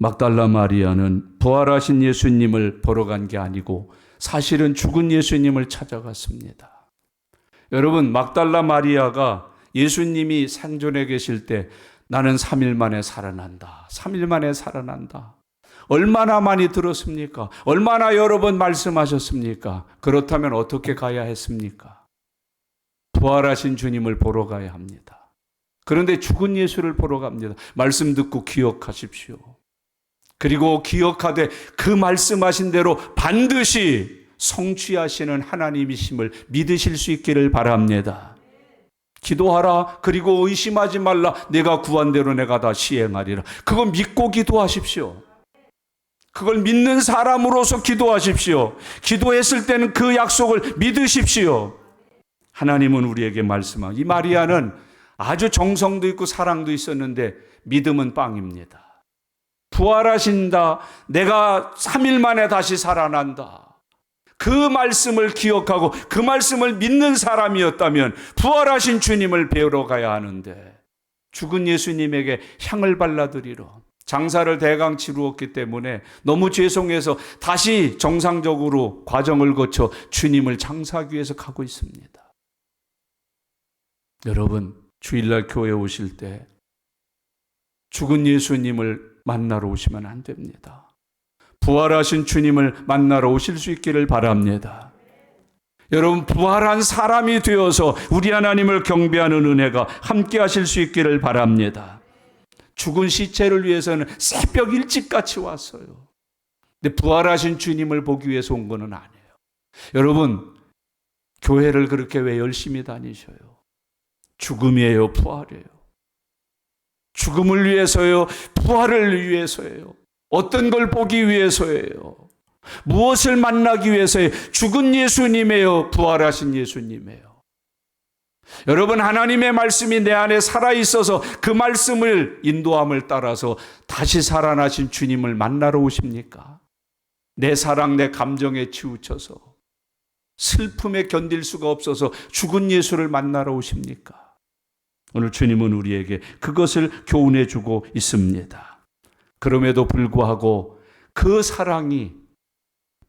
막달라 마리아는 부활하신 예수님을 보러 간 게 아니고 사실은 죽은 예수님을 찾아갔습니다. 여러분, 막달라 마리아가 예수님이 생존해 계실 때 나는 3일 만에 살아난다. 3일 만에 살아난다. 얼마나 많이 들었습니까? 얼마나 여러 번 말씀하셨습니까? 그렇다면 어떻게 가야 했습니까? 부활하신 주님을 보러 가야 합니다. 그런데 죽은 예수를 보러 갑니다. 말씀 듣고 기억하십시오. 그리고 기억하되 그 말씀하신 대로 반드시 성취하시는 하나님이심을 믿으실 수 있기를 바랍니다. 기도하라. 그리고 의심하지 말라. 내가 구한 대로 내가 다 시행하리라. 그거 믿고 기도하십시오. 그걸 믿는 사람으로서 기도하십시오. 기도했을 때는 그 약속을 믿으십시오. 하나님은 우리에게 말씀하고, 이 마리아는 아주 정성도 있고 사랑도 있었는데 믿음은 빵입니다. 부활하신다. 내가 3일 만에 다시 살아난다. 그 말씀을 기억하고 그 말씀을 믿는 사람이었다면 부활하신 주님을 배우러 가야 하는데 죽은 예수님에게 향을 발라드리러 장사를 대강 치루었기 때문에 너무 죄송해서 다시 정상적으로 과정을 거쳐 주님을 장사하기 위해서 가고 있습니다. 여러분, 주일날 교회 오실 때 죽은 예수님을 만나러 오시면 안 됩니다. 부활하신 주님을 만나러 오실 수 있기를 바랍니다. 여러분, 부활한 사람이 되어서 우리 하나님을 경배하는 은혜가 함께 하실 수 있기를 바랍니다. 죽은 시체를 위해서는 새벽 일찍같이 왔어요. 근데 부활하신 주님을 보기 위해서 온 것은 아니에요. 여러분, 교회를 그렇게 왜 열심히 다니셔요? 죽음이에요, 부활이에요? 죽음을 위해서요? 부활을 위해서예요? 어떤 걸 보기 위해서예요? 무엇을 만나기 위해서예요? 죽은 예수님이에요? 부활하신 예수님이에요? 여러분, 하나님의 말씀이 내 안에 살아있어서 그 말씀을 인도함을 따라서 다시 살아나신 주님을 만나러 오십니까? 내 사랑, 내 감정에 치우쳐서 슬픔에 견딜 수가 없어서 죽은 예수를 만나러 오십니까? 오늘 주님은 우리에게 그것을 교훈해 주고 있습니다. 그럼에도 불구하고 그 사랑이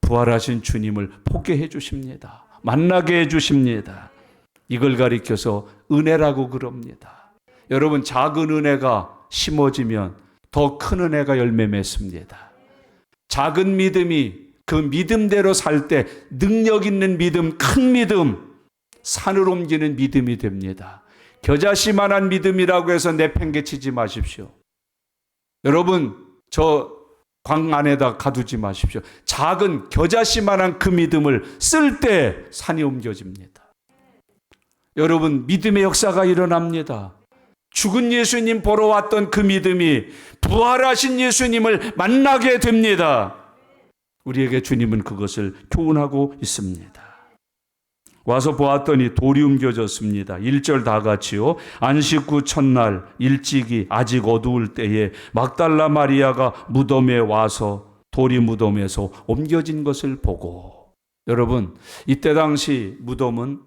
부활하신 주님을 보게 해 주십니다. 만나게 해 주십니다. 이걸 가리켜서 은혜라고 그럽니다. 여러분, 작은 은혜가 심어지면 더 큰 은혜가 열매 맺습니다. 작은 믿음이 그 믿음대로 살 때 능력 있는 믿음, 큰 믿음, 산을 옮기는 믿음이 됩니다. 겨자씨만한 믿음이라고 해서 내팽개치지 마십시오. 여러분, 저 광 안에다 가두지 마십시오. 작은 겨자씨만한 그 믿음을 쓸 때 산이 옮겨집니다. 여러분, 믿음의 역사가 일어납니다. 죽은 예수님 보러 왔던 그 믿음이 부활하신 예수님을 만나게 됩니다. 우리에게 주님은 그것을 교훈하고 있습니다. 와서 보았더니 돌이 옮겨졌습니다. 1절 다 같이요. 안식 후 첫날 일찍이 아직 어두울 때에 막달라 마리아가 무덤에 와서 돌이 무덤에서 옮겨진 것을 보고. 여러분, 이때 당시 무덤은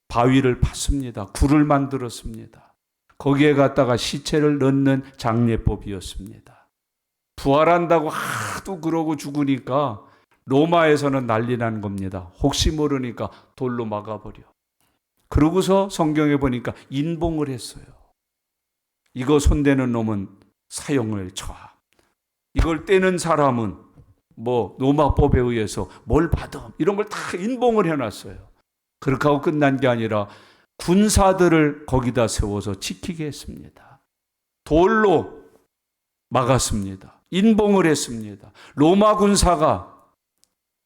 바위를 팠습니다. 굴을 만들었습니다. 거기에 갖다가 시체를 넣는 장례법이었습니다. 부활한다고 하도 그러고 죽으니까 로마에서는 난리 난 겁니다. 혹시 모르니까 돌로 막아버려. 그러고서 성경에 보니까 인봉을 했어요. 이거 손대는 놈은 사형을 처하. 이걸 떼는 사람은 로마법에 의해서 뭘 받아 이런 걸 다 인봉을 해놨어요. 그렇게 하고 끝난 게 아니라 군사들을 거기다 세워서 지키게 했습니다. 돌로 막았습니다. 인봉을 했습니다. 로마 군사가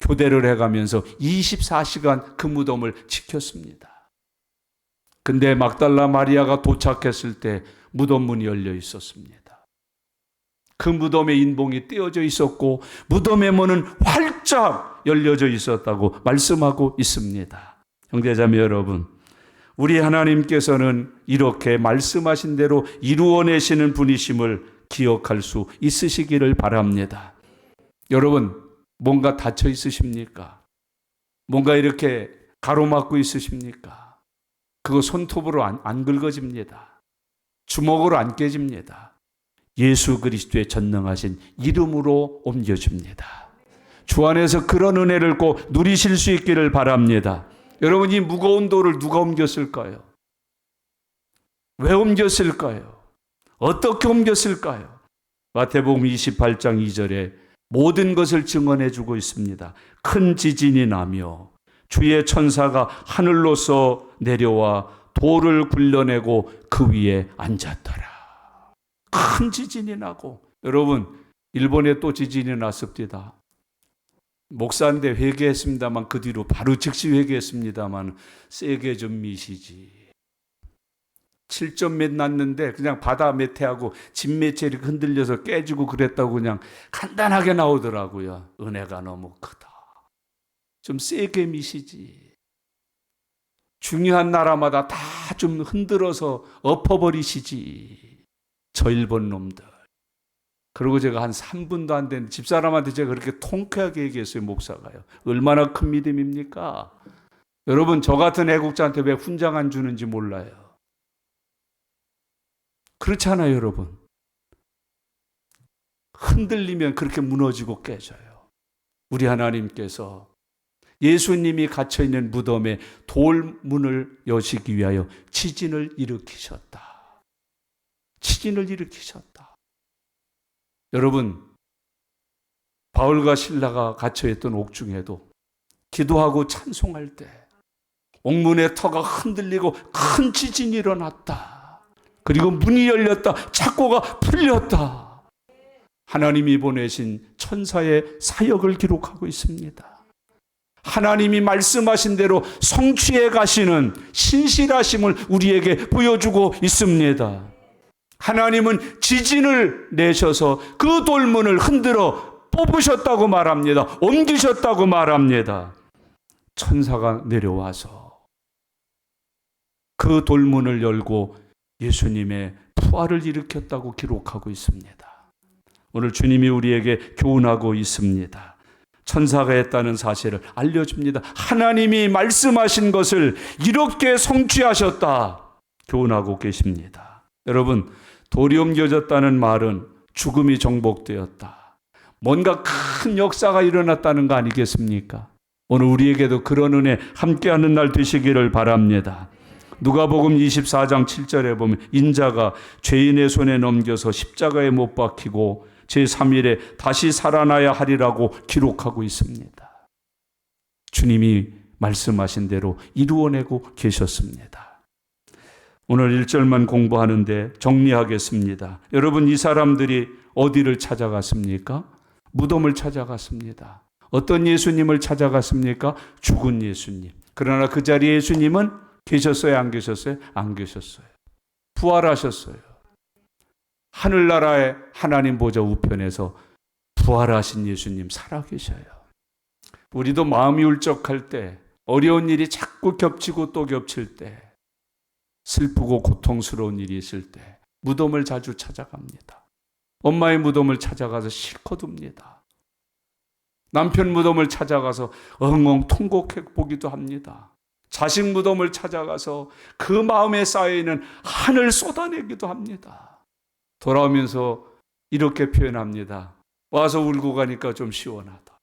교대를 해가면서 24시간 그 무덤을 지켰습니다. 근데 막달라 마리아가 도착했을 때 무덤 문이 열려 있었습니다. 그 무덤에 인봉이 떼어져 있었고 무덤의 문은 활짝 열려져 있었다고 말씀하고 있습니다. 형제자매 여러분, 우리 하나님께서는 이렇게 말씀하신 대로 이루어내시는 분이심을 기억할 수 있으시기를 바랍니다. 여러분, 뭔가 닫혀 있으십니까? 뭔가 이렇게 가로막고 있으십니까? 그거 손톱으로 안 긁어집니다. 주먹으로 안 깨집니다. 예수 그리스도의 전능하신 이름으로 옮겨줍니다. 주 안에서 그런 은혜를 꼭 누리실 수 있기를 바랍니다. 여러분, 이 무거운 돌을 누가 옮겼을까요? 왜 옮겼을까요? 어떻게 옮겼을까요? 마태복음 28장 2절에 모든 것을 증언해 주고 있습니다. 큰 지진이 나며 주의 천사가 하늘로서 내려와 돌을 굴려내고 그 위에 앉았더라. 큰 지진이 나고, 여러분, 일본에 또 지진이 났습니다. 목사인데 회개했습니다만 그 뒤로 바로 즉시 회개했습니다만 세게 좀 미시지. 7점 몇 났는데 그냥 바다 매태하고 집 매체 이렇게 흔들려서 깨지고 그랬다고 그냥 간단하게 나오더라고요. 은혜가 너무 크다. 좀 세게 미시지. 중요한 나라마다 다 좀 흔들어서 엎어버리시지. 저 일본 놈들. 그리고 제가 한 3분도 안 된 집사람한테 제가 그렇게 통쾌하게 얘기했어요. 목사가요. 얼마나 큰 믿음입니까? 여러분, 저 같은 애국자한테 왜 훈장 안 주는지 몰라요. 그렇잖아요, 여러분. 흔들리면 그렇게 무너지고 깨져요. 우리 하나님께서 예수님이 갇혀있는 무덤에 돌문을 여시기 위하여 지진을 일으키셨다. 지진을 일으키셨다. 여러분, 바울과 실라가 갇혀있던 옥중에도 기도하고 찬송할 때 옥문의 터가 흔들리고 큰 지진이 일어났다. 그리고 문이 열렸다. 착고가 풀렸다. 하나님이 보내신 천사의 사역을 기록하고 있습니다. 하나님이 말씀하신 대로 성취해 가시는 신실하심을 우리에게 보여주고 있습니다. 하나님은 지진을 내셔서 그 돌문을 흔들어 뽑으셨다고 말합니다. 옮기셨다고 말합니다. 천사가 내려와서 그 돌문을 열고 예수님의 부활을 일으켰다고 기록하고 있습니다. 오늘 주님이 우리에게 교훈하고 있습니다. 천사가 했다는 사실을 알려줍니다. 하나님이 말씀하신 것을 이렇게 성취하셨다. 교훈하고 계십니다. 여러분, 돌이 옮겨졌다는 말은 죽음이 정복되었다. 뭔가 큰 역사가 일어났다는 거 아니겠습니까? 오늘 우리에게도 그런 은혜 함께하는 날 되시기를 바랍니다. 누가복음 24장 7절에 보면 인자가 죄인의 손에 넘겨서 십자가에 못 박히고 제3일에 다시 살아나야 하리라고 기록하고 있습니다. 주님이 말씀하신 대로 이루어내고 계셨습니다. 오늘 1절만 공부하는데 정리하겠습니다. 여러분, 이 사람들이 어디를 찾아갔습니까? 무덤을 찾아갔습니다. 어떤 예수님을 찾아갔습니까? 죽은 예수님. 그러나 그 자리에 예수님은 계셨어요? 안 계셨어요? 안 계셨어요. 부활하셨어요. 하늘나라의 하나님 보좌 우편에서 부활하신 예수님 살아계셔요. 우리도 마음이 울적할 때, 어려운 일이 자꾸 겹치고 또 겹칠 때, 슬프고 고통스러운 일이 있을 때 무덤을 자주 찾아갑니다. 엄마의 무덤을 찾아가서 실컷 웁니다. 남편 무덤을 찾아가서 엉엉 통곡해 보기도 합니다. 자식 무덤을 찾아가서 그 마음에 쌓여있는 한을 쏟아내기도 합니다. 돌아오면서 이렇게 표현합니다. 와서 울고 가니까 좀 시원하다.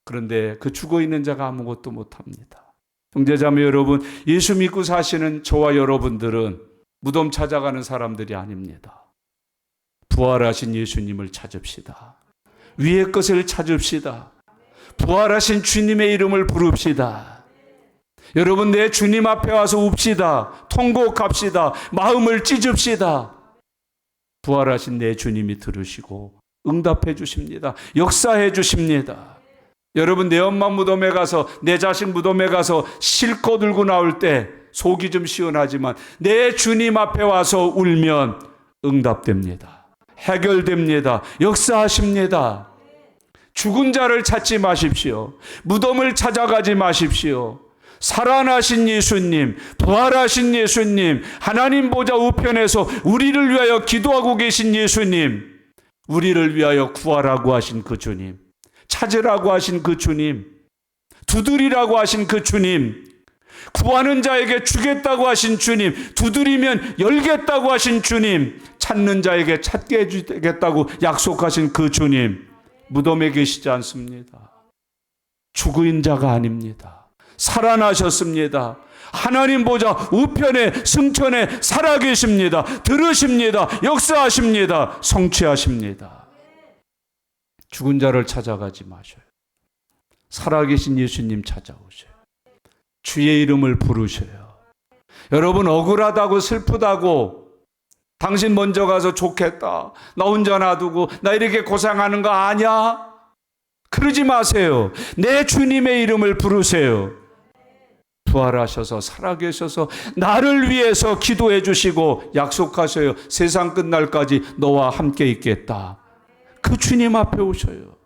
그런데 그 죽어있는 자가 아무것도 못합니다. 형제자매 여러분, 예수 믿고 사시는 저와 여러분들은 무덤 찾아가는 사람들이 아닙니다. 부활하신 예수님을 찾읍시다. 위의 것을 찾읍시다. 부활하신 주님의 이름을 부릅시다. 여러분, 내 주님 앞에 와서 웁시다. 통곡합시다. 마음을 찢읍시다. 부활하신 내 주님이 들으시고 응답해 주십니다. 역사해 주십니다. 여러분, 내 엄마 무덤에 가서, 내 자식 무덤에 가서 실컷 들고 나올 때 속이 좀 시원하지만 내 주님 앞에 와서 울면 응답됩니다. 해결됩니다. 역사하십니다. 죽은 자를 찾지 마십시오. 무덤을 찾아가지 마십시오. 살아나신 예수님, 부활하신 예수님, 하나님 보좌 우편에서 우리를 위하여 기도하고 계신 예수님, 우리를 위하여 구하라고 하신 그 주님, 찾으라고 하신 그 주님, 두드리라고 하신 그 주님, 구하는 자에게 주겠다고 하신 주님, 두드리면 열겠다고 하신 주님, 찾는 자에게 찾게 해주겠다고 약속하신 그 주님, 무덤에 계시지 않습니다. 죽은 자가 아닙니다. 살아나셨습니다. 하나님 보좌 우편에 승천에 살아계십니다. 들으십니다. 역사하십니다. 성취하십니다. 죽은 자를 찾아가지 마셔요. 살아계신 예수님 찾아오셔요. 주의 이름을 부르셔요. 여러분, 억울하다고 슬프다고 당신 먼저 가서 좋겠다, 나 혼자 놔두고 나 이렇게 고생하는 거 아냐? 그러지 마세요. 내 주님의 이름을 부르세요. 부활하셔서 살아계셔서 나를 위해서 기도해 주시고 약속하셔요. 세상 끝날까지 너와 함께 있겠다. 그 주님 앞에 오셔요.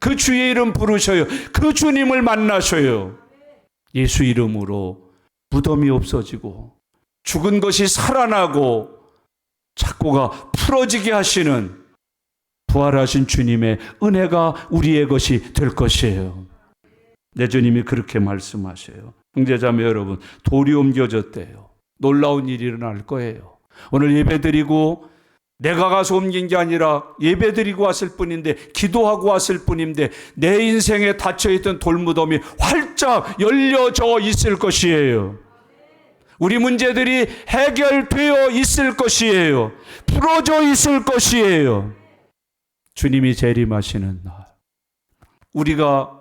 그 주의 이름 부르셔요. 그 주님을 만나셔요. 예수 이름으로 무덤이 없어지고 죽은 것이 살아나고 착고가 풀어지게 하시는 부활하신 주님의 은혜가 우리의 것이 될 것이에요. 내 주님이 그렇게 말씀하셔요. 형제자매 여러분, 돌이 옮겨졌대요. 놀라운 일이 일어날 거예요. 오늘 예배드리고 내가 가서 옮긴 게 아니라 예배드리고 왔을 뿐인데, 기도하고 왔을 뿐인데 내 인생에 닫혀있던 돌무덤이 활짝 열려져 있을 것이에요. 우리 문제들이 해결되어 있을 것이에요. 풀어져 있을 것이에요. 주님이 재림하시는 날, 우리가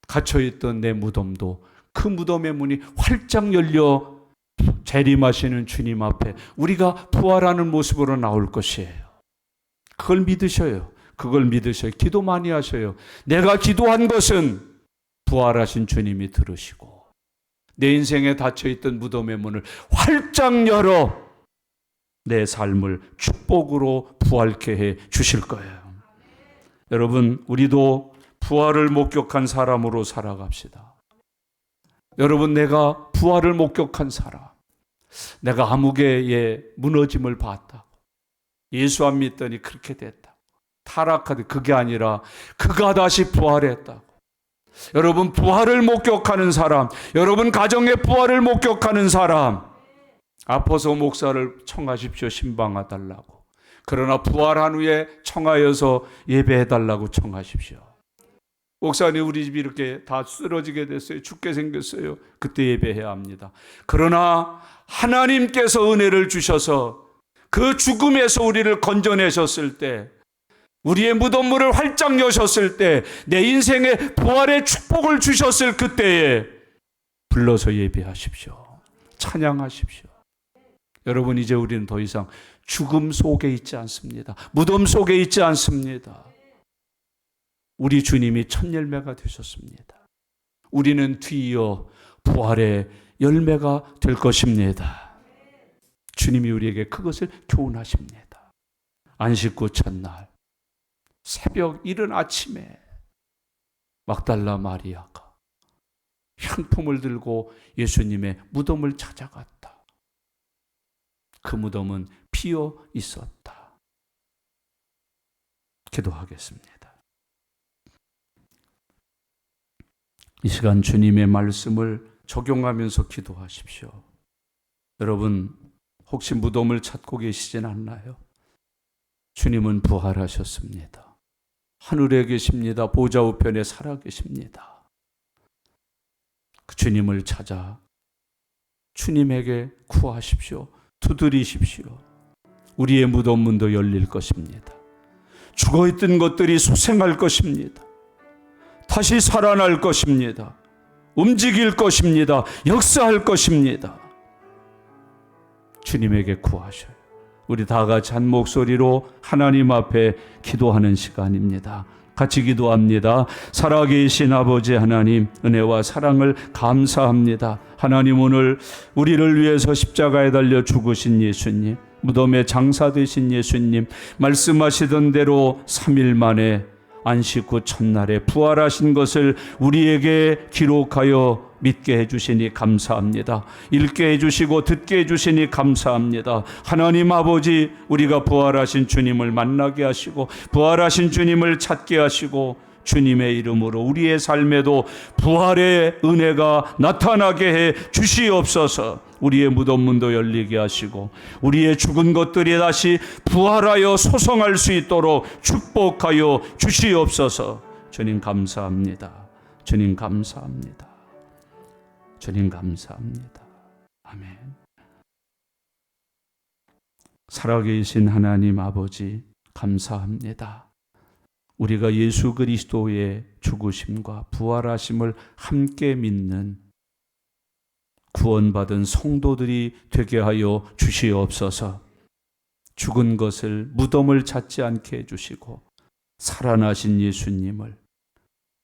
갇혀있던 내 무덤도 그 무덤의 문이 활짝 열려 재림하시는 주님 앞에 우리가 부활하는 모습으로 나올 것이에요. 그걸 믿으셔요. 그걸 믿으셔요. 기도 많이 하셔요. 내가 기도한 것은 부활하신 주님이 들으시고 내 인생에 닫혀있던 무덤의 문을 활짝 열어 내 삶을 축복으로 부활케 해 주실 거예요. 여러분, 우리도 부활을 목격한 사람으로 살아갑시다. 여러분, 내가 부활을 목격한 사람, 내가 아무개의 무너짐을 봤다고, 예수 안 믿더니 그렇게 됐다고, 타락하듯, 그게 아니라 그가 다시 부활했다고. 여러분, 부활을 목격하는 사람, 여러분 가정의 부활을 목격하는 사람, 아파서 목사를 청하십시오. 신방해달라고. 그러나 부활한 후에 청하여서 예배해달라고 청하십시오. 목사님, 우리 집이 이렇게 다 쓰러지게 됐어요. 죽게 생겼어요. 그때 예배해야 합니다. 그러나 하나님께서 은혜를 주셔서 그 죽음에서 우리를 건져내셨을 때, 우리의 무덤문을 활짝 여셨을 때, 내 인생에 부활의 축복을 주셨을 그때에 불러서 예배하십시오. 찬양하십시오. 여러분, 이제 우리는 더 이상 죽음 속에 있지 않습니다. 무덤 속에 있지 않습니다. 우리 주님이 첫 열매가 되셨습니다. 우리는 뒤이어 부활의 열매가 될 것입니다. 주님이 우리에게 그것을 교훈하십니다. 안식구 첫날 새벽 이른 아침에 막달라 마리아가 향품을 들고 예수님의 무덤을 찾아갔다. 그 무덤은 비어 있었다. 기도하겠습니다. 이 시간 주님의 말씀을 적용하면서 기도하십시오. 여러분, 혹시 무덤을 찾고 계시진 않나요? 주님은 부활하셨습니다. 하늘에 계십니다. 보좌 우편에 살아계십니다. 그 주님을 찾아 주님에게 구하십시오. 두드리십시오. 우리의 무덤 문도 열릴 것입니다. 죽어있던 것들이 소생할 것입니다. 다시 살아날 것입니다. 움직일 것입니다. 역사할 것입니다. 주님에게 구하셔요. 우리 다 같이 한 목소리로 하나님 앞에 기도하는 시간입니다. 같이 기도합니다. 살아계신 아버지 하나님, 은혜와 사랑을 감사합니다. 하나님, 오늘 우리를 위해서 십자가에 달려 죽으신 예수님, 무덤에 장사되신 예수님, 말씀하시던 대로 3일 만에 안식 후 첫날에 부활하신 것을 우리에게 기록하여 믿게 해주시니 감사합니다. 읽게 해주시고 듣게 해주시니 감사합니다. 하나님 아버지, 우리가 부활하신 주님을 만나게 하시고 부활하신 주님을 찾게 하시고 주님의 이름으로 우리의 삶에도 부활의 은혜가 나타나게 해 주시옵소서. 우리의 무덤 문도 열리게 하시고 우리의 죽은 것들이 다시 부활하여 소성할 수 있도록 축복하여 주시옵소서. 주님 감사합니다. 주님 감사합니다. 주님 감사합니다. 아멘. 살아계신 하나님 아버지 감사합니다. 우리가 예수 그리스도의 죽으심과 부활하심을 함께 믿는 구원받은 성도들이 되게 하여 주시옵소서. 죽은 것을 무덤을 찾지 않게 해주시고 살아나신 예수님을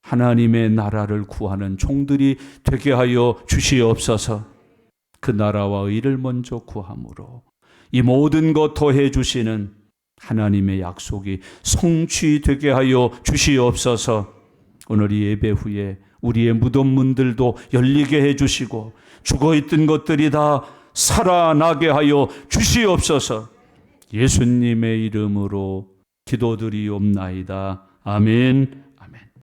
하나님의 나라를 구하는 종들이 되게 하여 주시옵소서. 그 나라와 의를 먼저 구함으로 이 모든 것 더해 주시는 하나님의 약속이 성취되게 하여 주시옵소서. 오늘 이 예배 후에 우리의 무덤 문들도 열리게 해주시고 죽어있던 것들이 다 살아나게 하여 주시옵소서. 예수님의 이름으로 기도드리옵나이다. 아멘.